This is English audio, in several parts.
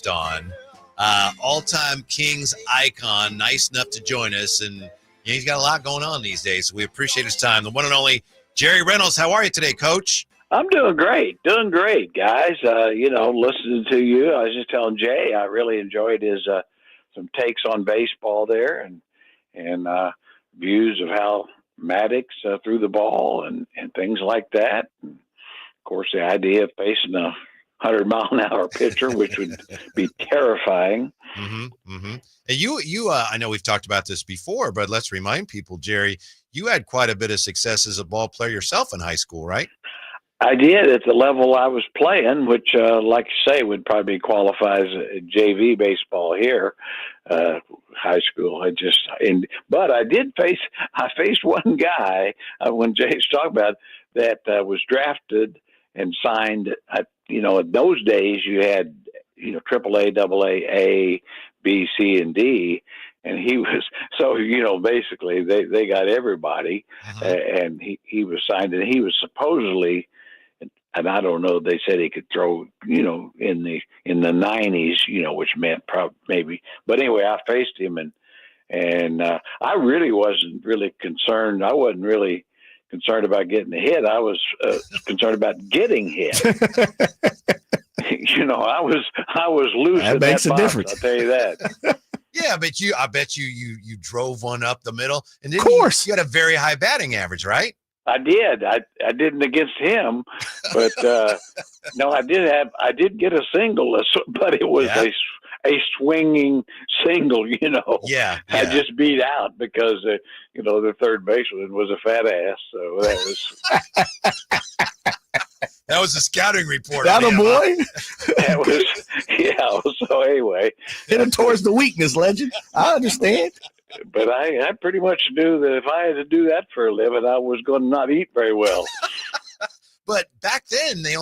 on. All-time Kings icon, nice enough to join us, and he's got a lot going on these days, so we appreciate his time. The one and only Jerry Reynolds. How are you today, Coach? I'm doing great, guys. Listening to you, I was just telling Jay, I really enjoyed his some takes on baseball there, and views of how Maddox threw the ball and things like that. And of course, the idea of facing a 100-mile-an-hour pitcher, which would be terrifying. And you, I know we've talked about this before, but let's remind people, Jerry, you had quite a bit of success as a ball player yourself in high school, right? I did at the level I was playing, which, like you say, would probably qualify as JV baseball here, high school. But I faced one guy when Jay's talking about that was drafted and signed. In those days you had, AAA, AA, A, B, C, and D. And he was, basically they got everybody, and he was signed, and he was supposedly, and I don't know, they said he could throw, in the 90s, which meant maybe, but anyway, I faced him, and I really wasn't really concerned. I wasn't really concerned about getting hit. I was concerned about getting hit. I was losing. That makes a difference. I'll tell you that. Yeah, but I bet you drove one up the middle, and then of course you had a very high batting average, right? I did. I didn't against him, but no, I did get a single, but it was a swinging single. Yeah. I just beat out because the third baseman was a fat ass, so that was. That was a scouting report. That a boy? That was, yeah. So anyway, hit him towards the weakness, legend. I understand. But I pretty much knew that if I had to do that for a living, I was going to not eat very well. But back then, they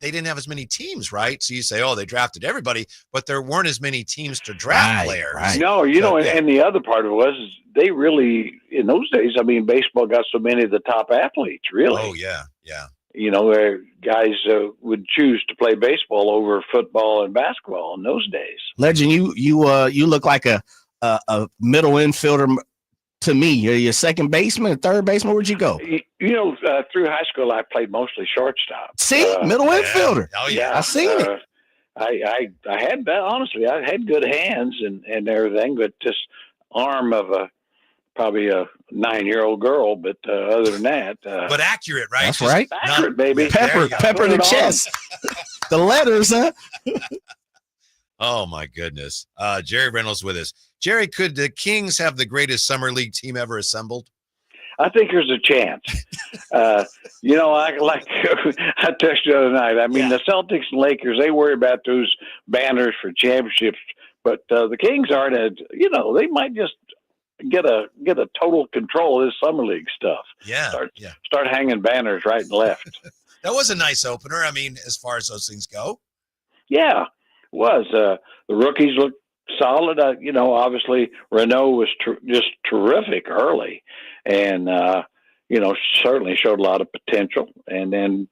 didn't have as many teams, right? So you say, they drafted everybody, but there weren't as many teams to draft players. Right. No, and the other part of it was they really, in those days, baseball got so many of the top athletes, really. Oh, yeah. Where guys would choose to play baseball over football and basketball in those days. Legend, you look like a middle infielder to me. You're your second baseman, third baseman. Where'd you go? Through high school, I played mostly shortstop. See, middle infielder. Oh yeah, I seen it. I had honestly, I had good hands and everything, but just arm of probably a 9-year-old girl. But other than that, but accurate, right? That's right. Accurate, baby. Pepper the chest. The letters, huh? Oh my goodness. Jerry Reynolds with us. Jerry, could the Kings have the greatest summer league team ever assembled? I think there's a chance. I texted you the other night. The Celtics and Lakers, they worry about those banners for championships, but the Kings aren't. They might just get a total control of this summer league stuff. Yeah. Start hanging banners right and left. That was a nice opener. As far as those things go. Yeah, it was. The rookies looked solid. Obviously Renault was just terrific early, and certainly showed a lot of potential. And then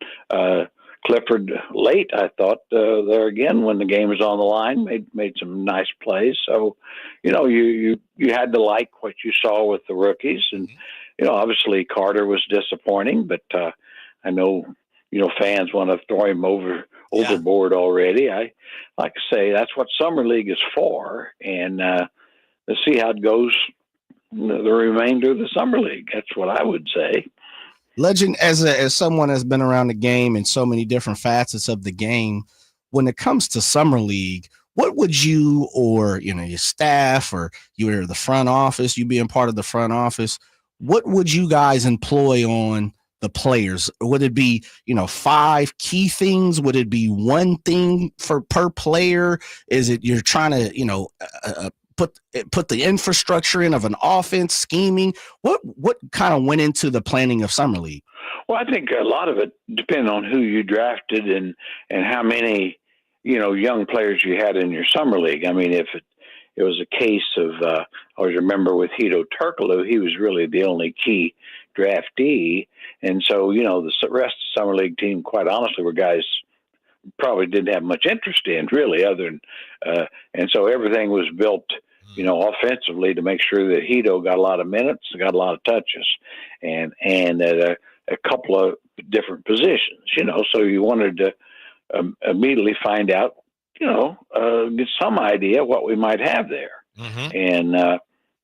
Clifford late, I thought there again when the game was on the line, made some nice plays. So you had to like what you saw with the rookies, and obviously Carter was disappointing, but I know fans want to throw him overboard already. I like to say that's what summer league is for, and let's see how it goes the remainder of the summer league. That's what I would say. Legend, as someone that's been around the game and so many different facets of the game, when it comes to summer league, what would you or your staff or you're the front office, you being part of the front office, what would you guys employ on the players? Would it be 5 key things? Would it be one thing per player? Is it you're trying to put the infrastructure in of an offense scheming? What kind of went into the planning of summer league? Well, I think a lot of it depends on who you drafted and how many young players you had in your summer league. If it was a case of I always remember with Hito Turkoglu, he was really the only key draftee, and so the rest of the summer league team, quite honestly, were guys probably didn't have much interest in, really, other than and so everything was built, offensively to make sure that Hito got a lot of minutes, got a lot of touches, and at a couple of different positions, so you wanted to immediately find out, get some idea what we might have there. Mm-hmm. And,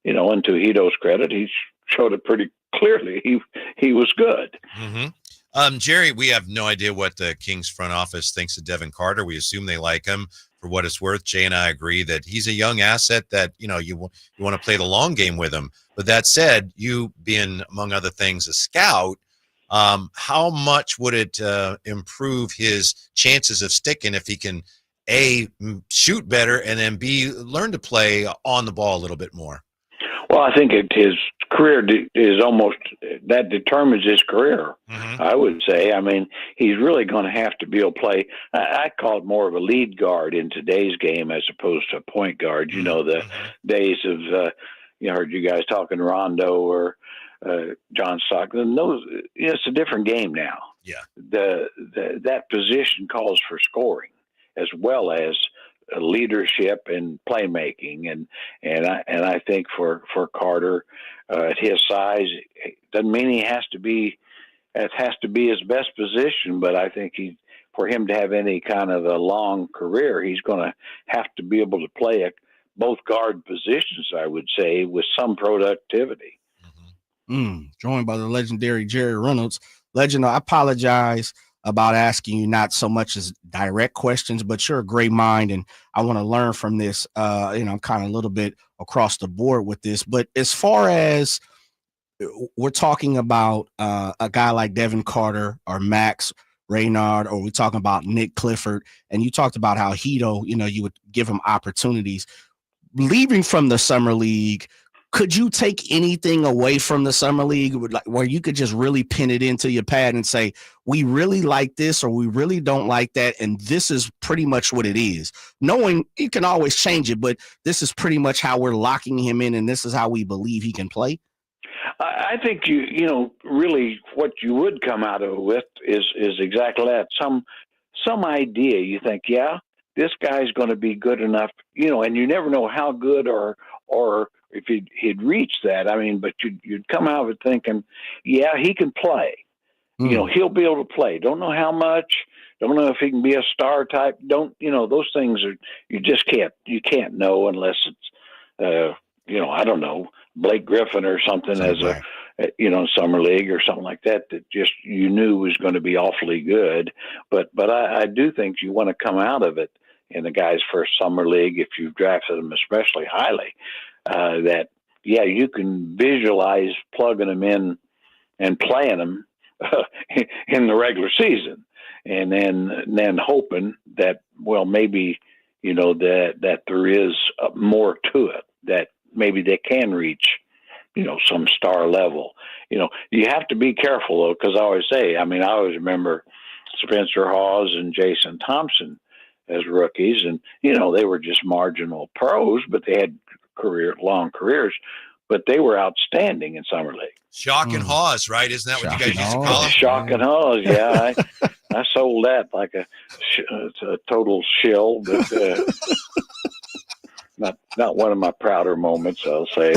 and to Hito's credit, he showed it pretty clearly. He was good. Mm-hmm. Jerry, we have no idea what the Kings front office thinks of Devin Carter. We assume they like him. For what it's worth, Jay and I agree that he's a young asset that, you want to play the long game with him. But that said, you being, among other things, a scout, how much would it improve his chances of sticking if he can, A, shoot better, and then B, learn to play on the ball a little bit more? Well, I think his career is almost that determines his career. Mm-hmm. I would say. I mean, he's really going to have to be able to play. I call it more of a lead guard in today's game as opposed to a point guard. Mm-hmm. The days of heard you guys talking Rondo or John Stockton. It's a different game now. Yeah, that position calls for scoring as well as leadership and playmaking, and I think for Carter at his size, doesn't mean it has to be his best position, but I think for him to have any kind of a long career, he's going to have to be able to play both guard positions, I would say, with some productivity. Joined by the legendary Jerry Reynolds. Legend, I apologize about asking you not so much as direct questions, but you're a great mind, and I want to learn from this. I'm kind of a little bit across the board with this, but as far as we're talking about a guy like Devin Carter or Max Reynard, or we're talking about Nick Clifford, and you talked about how Hito, you would give him opportunities. Leaving from the summer league, could you take anything away from the summer league where you could just really pin it into your pad and say, we really like this or we really don't like that, and this is pretty much what it is? Knowing you can always change it, but this is pretty much how we're locking him in, and this is how we believe he can play. I think really what you would come out of it with is exactly that. Some idea. You think, yeah, this guy's going to be good enough, and you never know how good or if he'd reached that. I mean, but you'd come out of it thinking, yeah, he can play. He'll be able to play. Don't know how much. Don't know if he can be a star type. Those things are, you can't know unless it's, I don't know, Blake Griffin or something as summer league or something like that just you knew was going to be awfully good. But I do think you want to come out of it in the guy's first summer league, if you've drafted them especially highly, that, yeah, you can visualize plugging them in and playing them in the regular season, and then hoping that, well, maybe, that there is more to it, that maybe they can reach, some star level. You have to be careful, though, because I always say, I always remember Spencer Hawes and Jason Thompson as rookies, and they were just marginal pros, but they had long careers, but they were outstanding in summer league. Shock and Hawes, right? Isn't that what you guys used to call them? Shock and Hawes, yeah. I sold that like a total shill, but not one of my prouder moments, I'll say.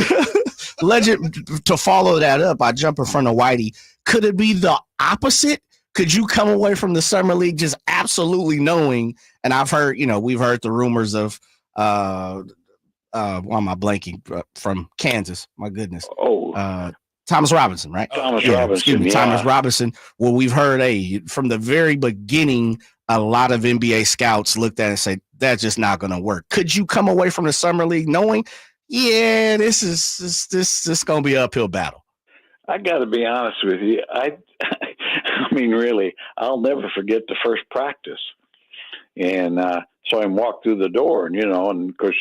Legend, to follow that up, I jump in front of Whitey. Could it be the opposite? Could you come away from the summer league just absolutely knowing, and I've heard, we've heard the rumors of, why am I blanking, from Kansas? My goodness. Thomas Robinson, right? Thomas Robinson. Well, we've heard, from the very beginning, a lot of NBA scouts looked at it and said, that's just not going to work. Could you come away from the summer league knowing, yeah, this is going to be an uphill battle? I got to be honest with you. I mean, really, I'll never forget the first practice. And saw him walk through the door, and of course,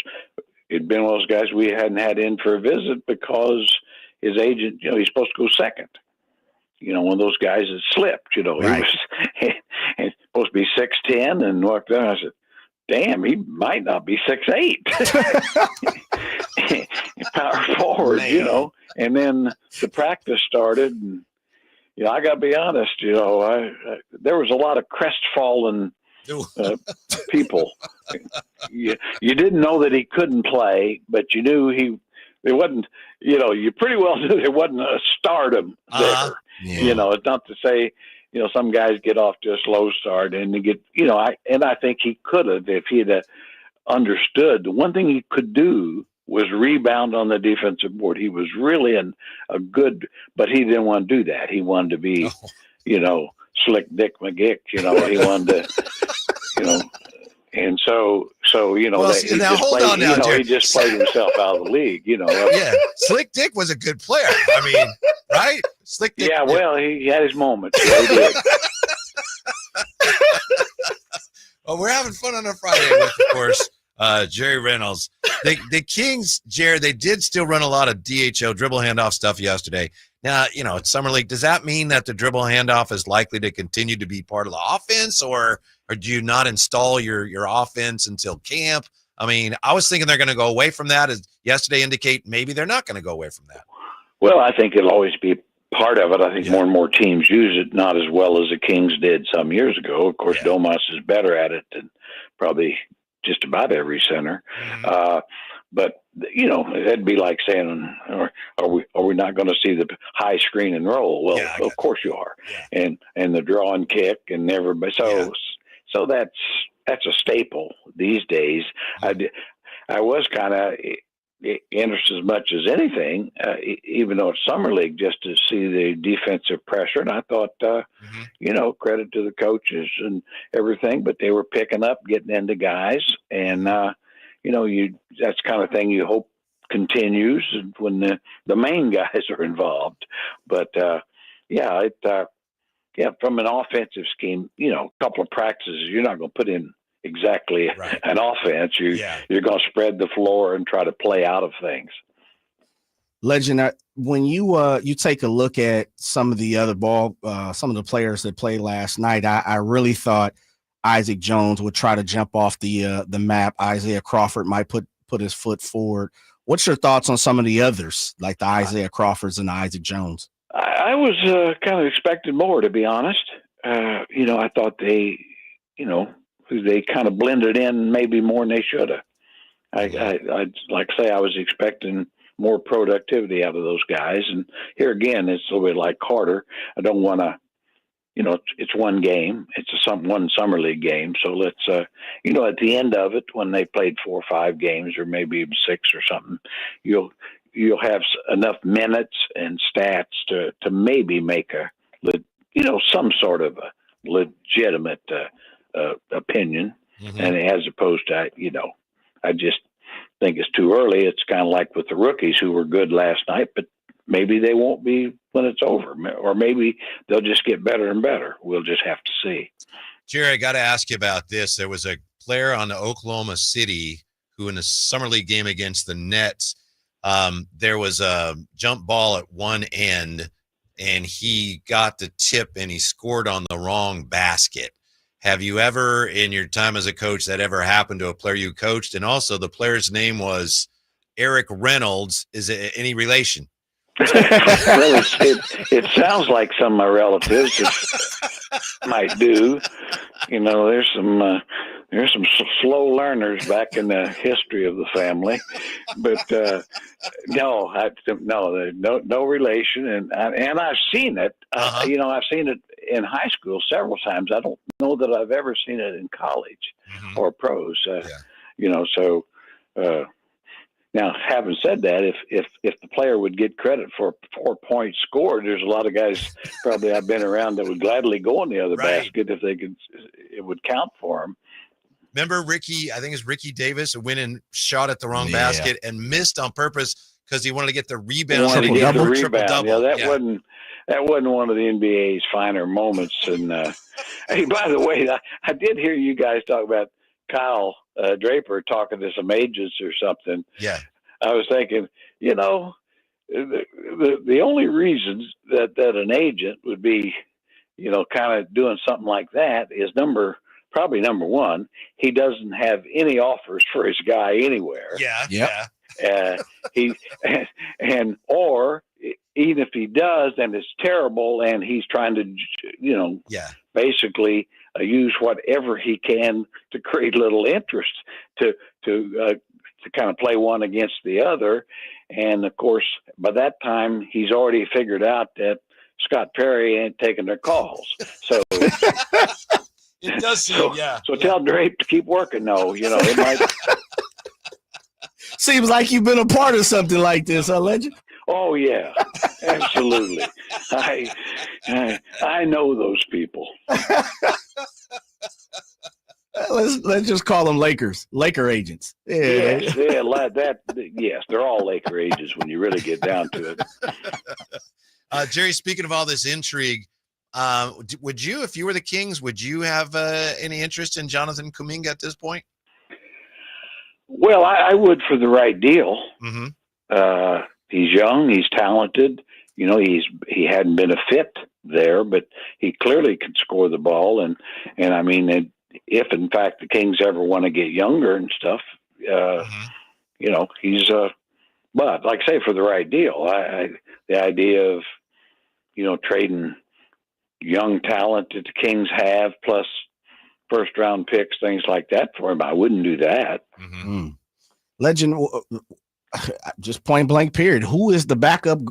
it'd been one of those guys we hadn't had in for a visit because his agent, he's supposed to go second. One of those guys that slipped, Right. He's supposed to be 6'10", and walked down. I said, damn, he might not be 6'8". Power forward, Man. And then the practice started, and I got to be honest, there was a lot of crestfallen people. You didn't know that he couldn't play, but you knew it wasn't, you pretty well knew there wasn't a stardom there. Yeah. It's not to say, some guys get off to a slow start and they get, I think he could have, if he had understood. The one thing he could do was rebound on the defensive board. He was really a good, but he didn't want to do that. He wanted to be, Slick Dick McGick, he wanted to, and so Well, now hold on now, Jerry. He just played himself out of the league, Yeah, Slick Dick was a good player. I mean, right? Slick Dick. Yeah, well, he had his moments. Yeah, he did. Well, we're having fun on a Friday with, of course, Jerry Reynolds. The Kings, Jerry, they did still run a lot of DHO, dribble handoff stuff yesterday. Now, it's Summer League. Does that mean that the dribble handoff is likely to continue to be part of the offense, or do you not install your offense until camp? I mean, I was thinking they're going to go away from that. As yesterday indicate, maybe they're not going to go away from that. Well, I think it'll always be part of it. I think more and more teams use it, not as well as the Kings did some years ago. Of course, Domas is better at it than probably just about every center. Mm-hmm. But it'd be like saying, are we not going to see the high screen and roll? Well, of course you are. Yeah. And the draw and kick and everybody. So that's a staple these days. Mm-hmm. I was kind of interested as much as anything, even though it's Summer League, just to see the defensive pressure. And I thought, credit to the coaches and everything, but they were picking up, getting into guys, and that's the kind of thing you hope continues when the main guys are involved. But from an offensive scheme, a couple of practices, you're not going to put in exactly an offense. You're going to spread the floor and try to play out of things. Legend, when you take a look at some of the other some of the players that played last night, I really thought Isaac Jones would try to jump off the map. Isaiah Crawford might put his foot forward. What's your thoughts on some of the others, like the Isaiah Crawfords and the Isaac Jones? I was kind of expecting more, to be honest. I thought they kind of blended in maybe more than they should have. I'd like to say I was expecting more productivity out of those guys. And here again, it's a little bit like Carter. I don't want to, it's one game. It's one Summer League game. So let's, at the end of it, when they played 4 or 5 games or maybe even 6 or something, you'll have enough minutes and stats to maybe make some sort of a legitimate opinion. Mm-hmm. And as opposed to, I just think it's too early. It's kind of like with the rookies who were good last night, but maybe they won't be when it's over, or maybe they'll just get better and better. We'll just have to see. Jerry, I got to ask you about this. There was a player on the Oklahoma City who in a Summer League game against the Nets, there was a jump ball at one end and he got the tip and he scored on the wrong basket. Have you ever, in your time as a coach, that ever happened to a player you coached? And also the player's name was Eric Reynolds. Is it any relation? Well, it sounds like some of my relatives might do. There's some slow learners back in the history of the family, but no relation. And I've seen it. I've seen it in high school several times. I don't know that I've ever seen it in college or pros. Now, having said that, if the player would get credit for 4 points scored, there's a lot of guys probably I've been around that would gladly go in the other basket if it would count for them. Remember Ricky, I think it's Ricky Davis, who went and shot at the wrong basket and missed on purpose because he wanted to get the rebound. Triple-double. Yeah, that wasn't one of the NBA's finer moments. And hey, by the way, I did hear you guys talk about Kyle Draper talking to some agents or something. Yeah. I was thinking, the only reasons that an agent would be, kind of doing something like that is probably number one, he doesn't have any offers for his guy anywhere. Yeah. Or even if he does, and it's terrible, and he's trying to, basically use whatever he can to create a little interest to kind of play one against the other. And of course, by that time, he's already figured out that Scott Perry ain't taking their calls. So it does seem, So tell Drape to keep working. No, it might. Seems like you've been a part of something like this, huh, Legend? Oh yeah, absolutely. I know those people. Let's just call them Laker agents. Yeah. Yes, they're all Laker agents when you really get down to it. Jerry, speaking of all this intrigue, would you, if you were the Kings, would you have any interest in Jonathan Kuminga at this point? Well, I would for the right deal. Mm-hmm. He's young. He's talented. He hadn't been a fit there, but he clearly could score the ball. And I mean, if in fact the Kings ever want to get younger and stuff, he's but like I say, for the right deal, the idea of trading young talent that the Kings have plus first round picks, things like that for him, I wouldn't do that. Mm-hmm. Legend, just point blank period. Who is the backup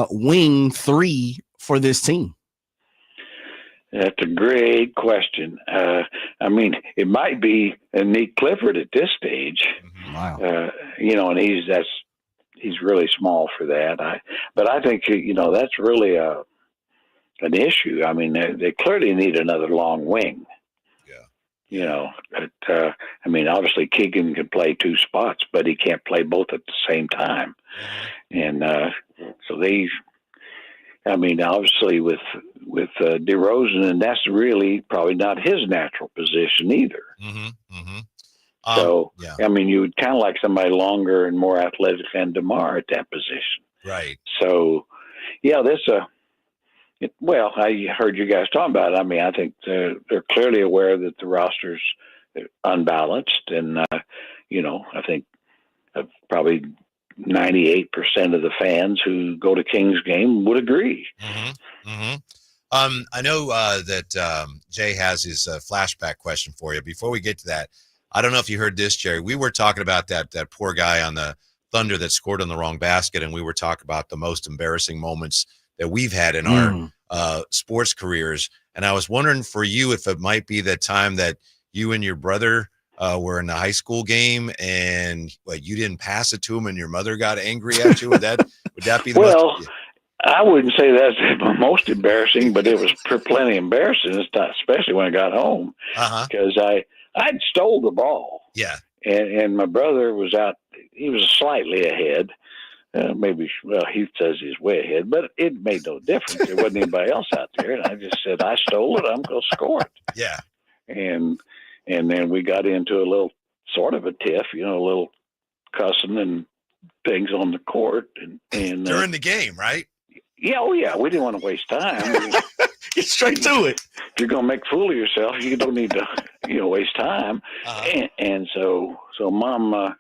wing 3 for this team? That's a great question. I mean, it might be Nick Clifford at this stage. Wow. And he's really small for that. But I think that's really an issue. I mean, they clearly need another long wing. But, I mean, obviously Keegan can play 2 spots, but he can't play both at the same time. And so obviously with DeRozan, and that's really probably not his natural position either. Mm-hmm. Mm-hmm. So, I mean, you would kind of like somebody longer and more athletic than DeMar at that position. Right. So, yeah, I heard you guys talking about it. I mean, I think they're clearly aware that the roster's unbalanced. And, I think probably 98% of the fans who go to Kings game would agree. Mm-hmm. Mm-hmm. I know that Jay has his flashback question for you. Before we get to that, I don't know if you heard this, Jerry. We were talking about that poor guy on the Thunder that scored on the wrong basket, and we were talking about the most embarrassing moments that we've had in our sports careers. And I was wondering for you if it might be the time that you and your brother were in a high school game and you didn't pass it to him and your mother got angry at you. Would that be the most? I wouldn't say that's the most embarrassing, but it was plenty embarrassing, especially when I got home, because I'd stole the ball. Yeah. And my brother was out. He was slightly ahead. He says he's way ahead, but it made no difference. There wasn't anybody else out there. And I just said, I stole it. I'm going to score it. Yeah. And then we got into a little sort of a tiff, a little cussing and things on the court. And during the game, right? Yeah. Oh, yeah. We didn't want to waste time. Get straight to it. If you're going to make a fool of yourself, you don't need to, waste time. And so Mom,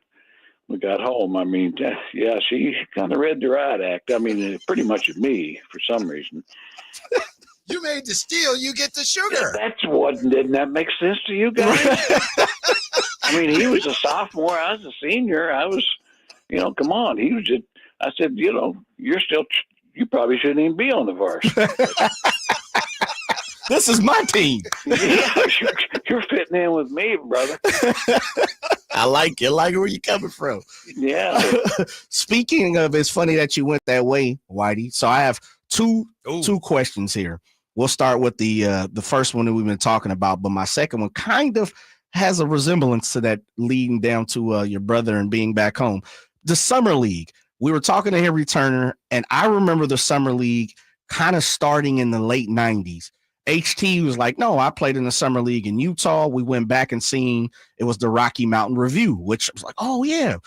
we got home. I mean, she kind of read the riot act. I mean, pretty much at me for some reason. You made the steal, you get the sugar. Didn't that make sense to you guys? I mean, he was a sophomore. I was a senior. I was, come on. He was just, I said, you probably shouldn't even be on the varsity. This is my team. Yeah, you're fitting in with me, brother. I like it. I like where you're coming from. Yeah. Speaking of, it's funny that you went that way, Whitey. So I have two questions here. We'll start with the first one that we've been talking about, but my second one kind of has a resemblance to that, leading down to your brother and being back home. The summer league. We were talking to Henry Turner, and I remember the summer league kind of starting in the late 90s. HT was like, no, I played in the summer league in Utah. We went back and seen it was the Rocky Mountain Review, which was like, oh yeah,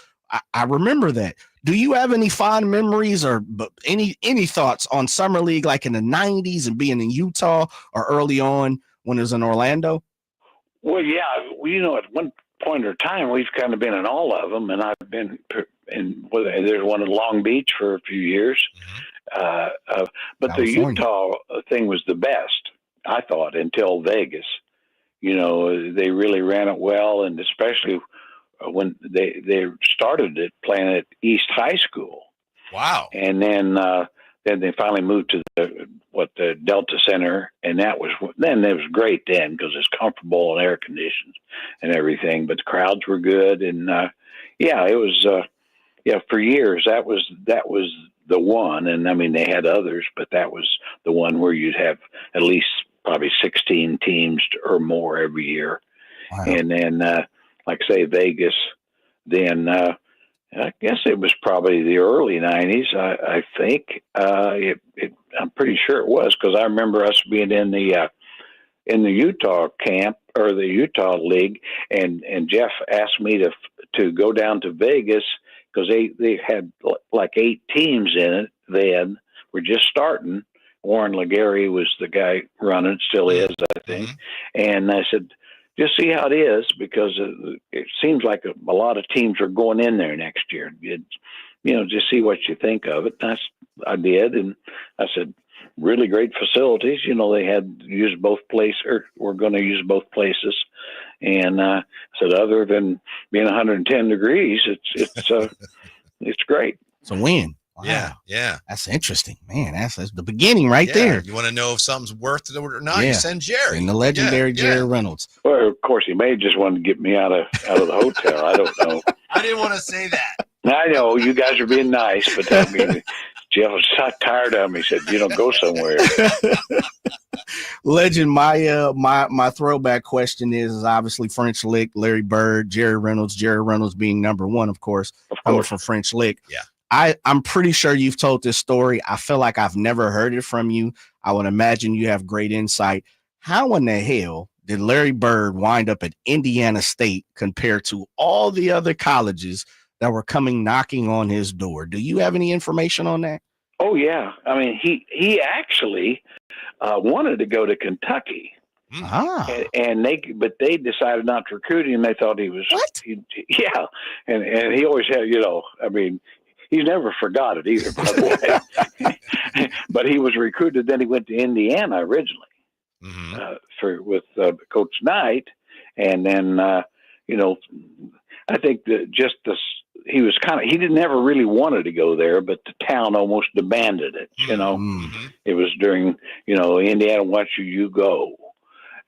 I remember that. Do you have any fond memories or any thoughts on summer league, like in the 90s and being in Utah or early on when it was in Orlando? Well, yeah, at one point in time, we've kind of been in all of them, and I've been there's one in Long Beach for a few years. But California. The Utah thing was the best, I thought, until Vegas. they really ran it well, and especially when they started it playing at East High School. Wow. And then they finally moved to the Delta Center, and it was great then because it's comfortable and air conditioned and everything. But the crowds were good, and it was for years that was the one. And I mean, they had others, but that was the one where you'd have at least probably 16 teams or more every year. Wow. And then, like say Vegas, then I guess it was probably the early 90s. I think I'm pretty sure it was, because I remember us being in the Utah camp or the Utah league, and Jeff asked me to go down to Vegas because they had like 8 teams in it then. We're just starting. Warren Legary was the guy running, still is, I think. Mm-hmm. And I said, just see how it is, because it seems like a lot of teams are going in there next year. Just see what you think of it. I did, and I said, really great facilities. They had used both places, or we're going to use both places. And I said, other than being 110 degrees, it's great. It's a win. Wow. Yeah. That's interesting, man. That's the beginning right there. You want to know if something's worth it or not? You send Jerry, and the legendary Jerry Reynolds. Well, of course, he may just want to get me out of the hotel. I don't know. I didn't want to say that. I know you guys are being nice, but I mean, Jeff was so tired of me. He said, go somewhere. Legend, my throwback question is obviously French Lick, Larry Bird, Jerry Reynolds being number one, of course. Coming from French Lick. Yeah. I'm pretty sure you've told this story. I feel like I've never heard it from you. I would imagine you have great insight. How in the hell did Larry Bird wind up at Indiana State compared to all the other colleges that were coming knocking on his door? Do you have any information on that? Oh, yeah. I mean, he actually wanted to go to Kentucky. But they decided not to recruit him. They thought he was what? And he always had, I mean, he's never forgot it either, by the way. But he was recruited. Then he went to Indiana originally with Coach Knight, and then I think that he was he didn't ever really wanted to go there, but the town almost demanded it. It was during Indiana wants you go.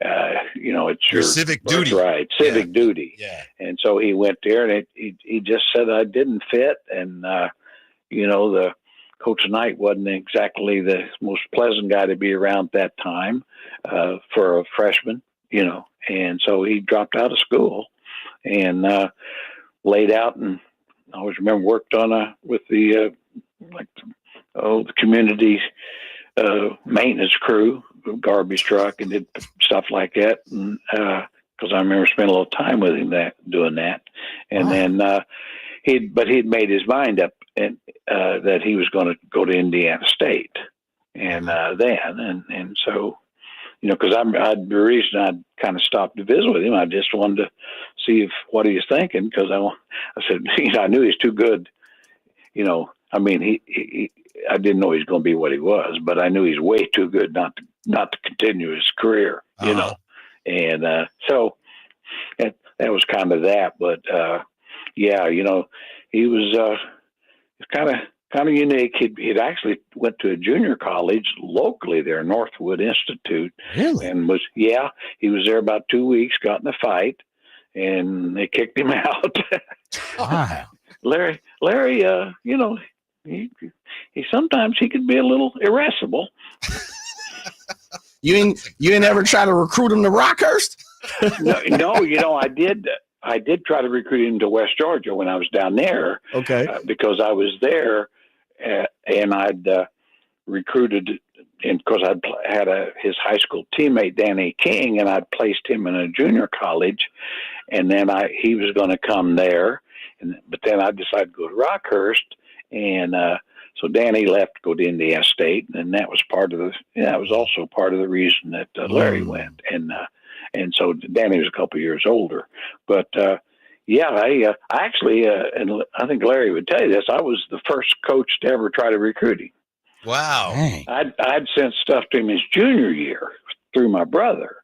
It's your civic duty, right? Civic duty. Yeah. And so he went there, and he just said I didn't fit, and the Coach Knight wasn't exactly the most pleasant guy to be around at that time for a freshman, and so he dropped out of school and laid out, and I always remember worked on with the community maintenance crew, garbage truck, and did stuff like that. And because I remember spending a little time with him doing that. And then he'd made his mind up and that he was going to go to Indiana State. And and so, because the reason I kind of stopped to visit with him, I just wanted to see what he was thinking, because I said, I knew he's too good. I mean, I didn't know he was going to be what he was, but I knew he's way too good not to continue his career, And so that was kind of that. But he was kind of unique. He'd actually went to a junior college locally there, Northwood Institute. Really? And he was there about 2 weeks, got in a fight, and they kicked him out. Wow. Larry, he sometimes he could be a little irascible. You ain't ever try to recruit him to Rockhurst? No, I did try to recruit him to West Georgia when I was down there. Okay. Because I was there, and I'd recruited, and because I'd had his high school teammate Danny King, and I'd placed him in a junior college, and then he was going to come there, but then I decided to go to Rockhurst, and so Danny left to go to Indiana State, and that was also part of the reason that Larry went, and so Danny was a couple of years older, but I actually, and I think Larry would tell you this, I was the first coach to ever try to recruit him. Wow. Dang. I'd sent stuff to him his junior year through my brother,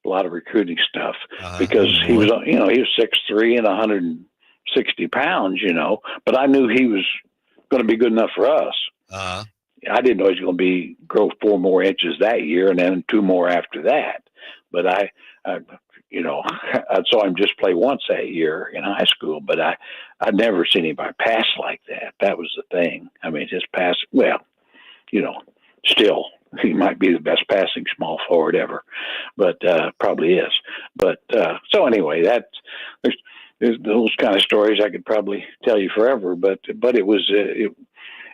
a lot of recruiting stuff because he was 6'3" and 160 pounds, but I knew he was going to be good enough for us. I didn't know he was going to grow 4 more inches that year and then 2 more after that. But I saw him just play once that year in high school, but I'd never seen anybody pass like that. That was the thing. I mean, his pass, still, he might be the best passing small forward ever, but probably is. But so anyway, there's those kind of stories I could probably tell you forever. But it was,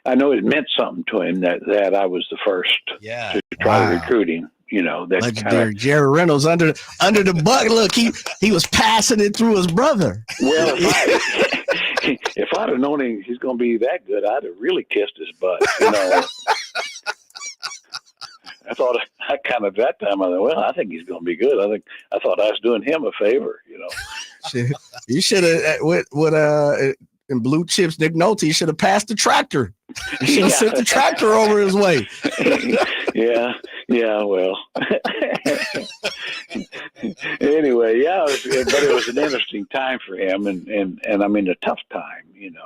I know it meant something to him that I was the first to try to recruit him. That legendary Jerry Reynolds under the buck. Look, he was passing it through his brother. Well, if I'd have known he's going to be that good, I'd have really kissed his butt. I thought at that time I thought, well, I think he's going to be good. I thought I was doing him a favor. You should have with in Blue Chips, Nick Nolte, you should have passed the tractor. You should have sent the tractor over his way. Yeah. Well, anyway, but it was an interesting time for him, and I mean a tough time, and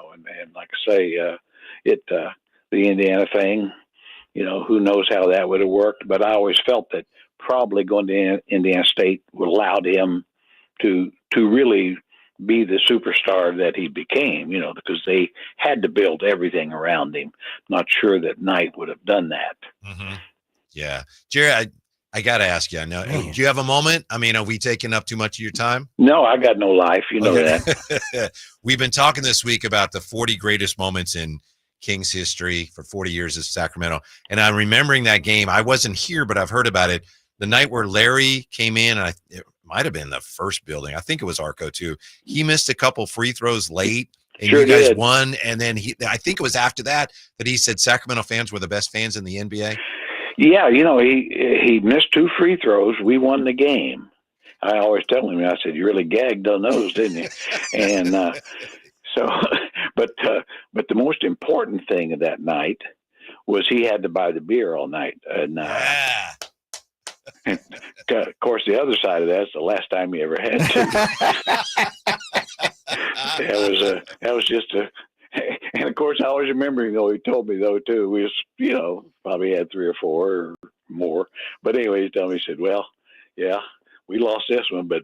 like I say, the Indiana thing, who knows how that would have worked, but I always felt that probably going to Indiana State would allowed him to really be the superstar that he became, because they had to build everything around him. Not sure that Knight would have done that. Mm-hmm. Yeah. Jerry, I got to ask you, I know, do you have a moment? I mean, are we taking up too much of your time? No, I got no life. You know that. We've been talking this week about the 40 greatest moments in Kings history for 40 years of Sacramento. And I'm remembering that game. I wasn't here, but I've heard about it. The night where Larry came in, and it might have been the first building. I think it was Arco too. He missed a couple free throws late, and you guys won. And then I think it was after that he said Sacramento fans were the best fans in the NBA. Yeah, he missed 2 free throws. We won the game. I always tell him, I said, you really gagged on those, didn't you? And but the most important thing of that night was he had to buy the beer all night. And of course, the other side of that's the last time he ever had to. That was just and of course, I always remember him, he told me, though, too, we was, probably had 3 or 4 or more. But anyway, he told me, he said, well, yeah, we lost this one, but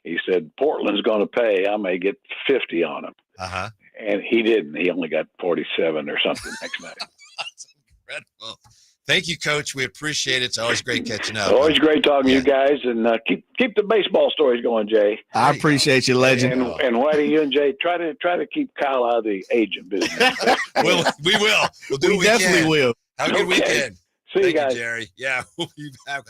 he said, Portland's going to pay. I may get 50 on him. And he didn't. He only got 47 or something next night. That's incredible. Thank you, Coach. We appreciate it. It's always great catching up. Always great talking to you guys, and keep the baseball stories going, Jay. I appreciate you, legend. And Whitey, you and Jay, try to keep Kyle out of the agent business. We will. We'll do what we definitely can. will. Have a good weekend. See you guys, Jerry. Yeah, we'll be back.